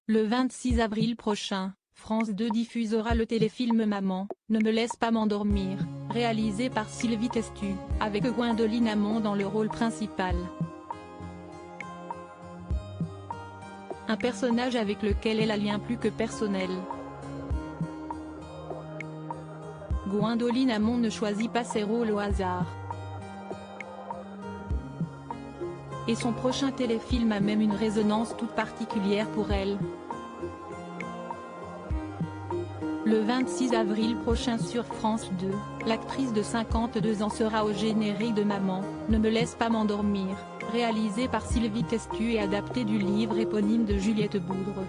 Le 26 avril prochain, France 2 diffusera le téléfilm Maman, ne me laisse pas m'endormir, réalisé par Sylvie Testu, avec Gwendoline Amon dans le rôle principal. Un personnage avec lequel elle a lien plus que personnel. Gwendoline Amon ne choisit pas ses rôles au hasard. Et son prochain téléfilm a même une résonance toute particulière pour elle. Le 26 avril prochain sur France 2, l'actrice de 52 ans sera au générique de Maman, ne me laisse pas m'endormir, réalisé par Sylvie Testu et adapté du livre éponyme de Juliette Boudre.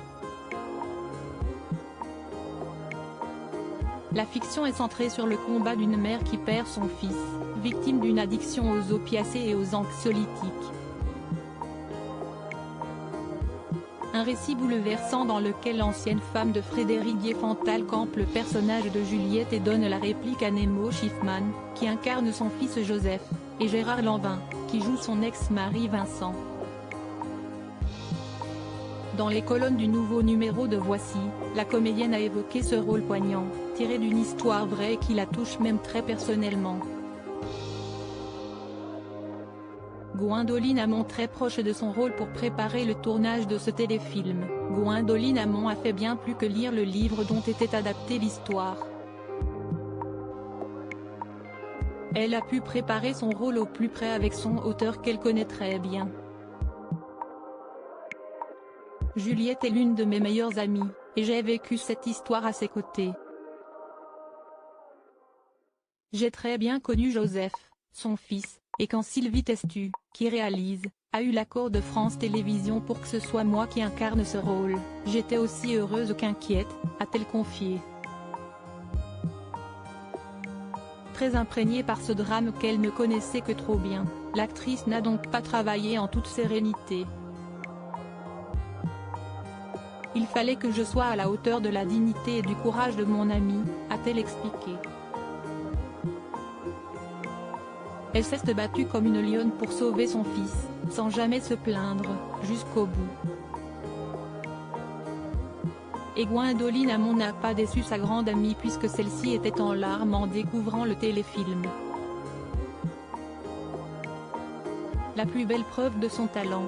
La fiction est centrée sur le combat d'une mère qui perd son fils, victime d'une addiction aux opiacés et aux anxiolytiques. Un récit bouleversant dans lequel l'ancienne femme de Frédéric Diefenthal campe le personnage de Juliette et donne la réplique à Nemo Schiffman, qui incarne son fils Joseph, et Gérard Lanvin, qui joue son ex-mari Vincent. Dans les colonnes du nouveau numéro de Voici, la comédienne a évoqué ce rôle poignant, tiré d'une histoire vraie qui la touche même très personnellement. Gwendoline Amon très proche de son rôle pour préparer le tournage de ce téléfilm. Gwendoline Amon a fait bien plus que lire le livre dont était adaptée l'histoire. Elle a pu préparer son rôle au plus près avec son auteur qu'elle connaît très bien. Juliette est l'une de mes meilleures amies, et j'ai vécu cette histoire à ses côtés. J'ai très bien connu Joseph, son fils, et quand Sylvie Testu, qui réalise, a eu l'accord de France Télévisions pour que ce soit moi qui incarne ce rôle, j'étais aussi heureuse qu'inquiète, a-t-elle confié. Très imprégnée par ce drame qu'elle ne connaissait que trop bien, l'actrice n'a donc pas travaillé en toute sérénité. Il fallait que je sois à la hauteur de la dignité et du courage de mon amie, a-t-elle expliqué. Elle s'est battue comme une lionne pour sauver son fils, sans jamais se plaindre, jusqu'au bout. Et Gwendoline Amon n'a pas déçu sa grande amie puisque celle-ci était en larmes en découvrant le téléfilm. La plus belle preuve de son talent.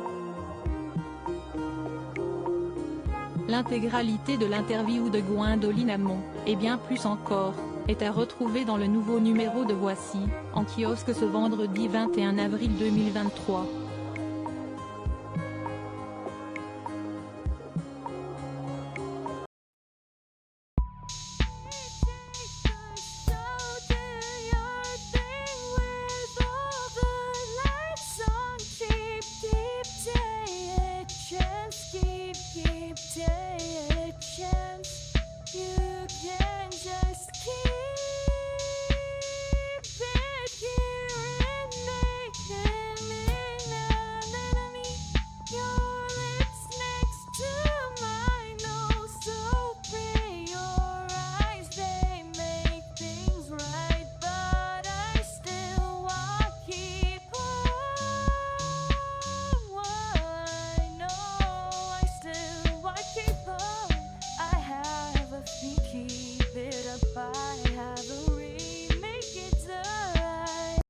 L'intégralité de l'interview de Gwendoline Amon, et bien plus encore, est à retrouver dans le nouveau numéro de Voici, en kiosque ce vendredi 21 avril 2023.